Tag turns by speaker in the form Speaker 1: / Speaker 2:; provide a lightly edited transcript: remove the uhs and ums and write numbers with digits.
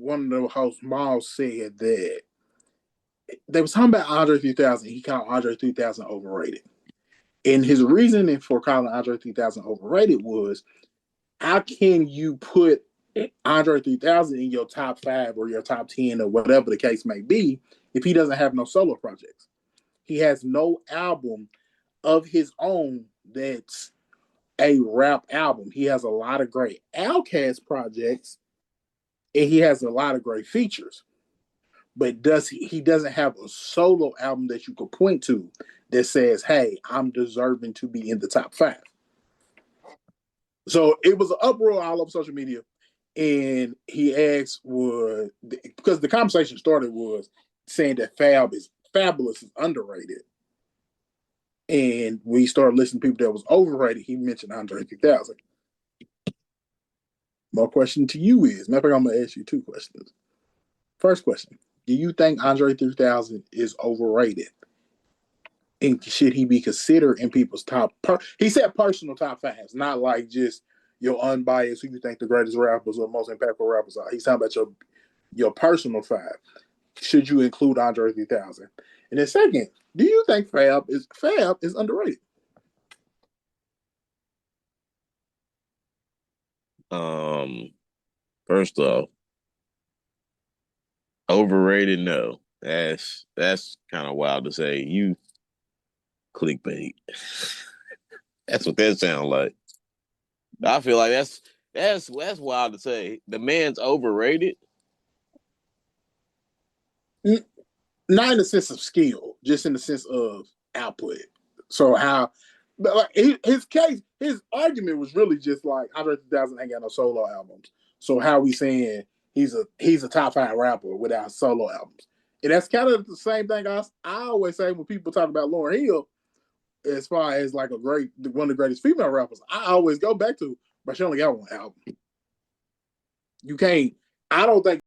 Speaker 1: one of the hosts, Miles, said that they was talking about Andre 3000. He called Andre 3000 overrated. And his reasoning for calling Andre 3000 overrated was, how can you put Andre 3000 in your top 5 or your top 10 or whatever the case may be if he doesn't have no solo projects? He has no album of his own that's a rap album. He has a lot of great Outkast projects and he has a lot of great features. But he doesn't have a solo album that you could point to that says, hey, I'm deserving to be in the top 5. So it was an uproar all over social media. And he asked, because the conversation started was saying that Fabulous is underrated. And we started listening to people that was overrated. He mentioned Andre 3000. My question to you is, matter of fact, I'm going to ask you 2 questions. First question, do you think Andre 3000 is overrated? And should he be considered in people's top? He said personal top 5s, not like just your unbiased, who you think the greatest rappers or most impactful rappers are. He's talking about your personal 5. Should you include Andre 3000? And then second, do you think Fab is underrated?
Speaker 2: First off, overrated, no. That's kind of wild to say. You clickbait. That's what that sounds like. I feel like that's wild to say. The man's overrated.
Speaker 1: Not in the sense of skill, just in the sense of output. So how, but like his argument was really just like Andre 3000 ain't got no solo albums. So how we saying he's a top 5 rapper without solo albums? And that's kind of the same thing I always say when people talk about Lauryn Hill, as far as like one of the greatest female rappers. I always go back to, but she only got one album. You can't. I don't think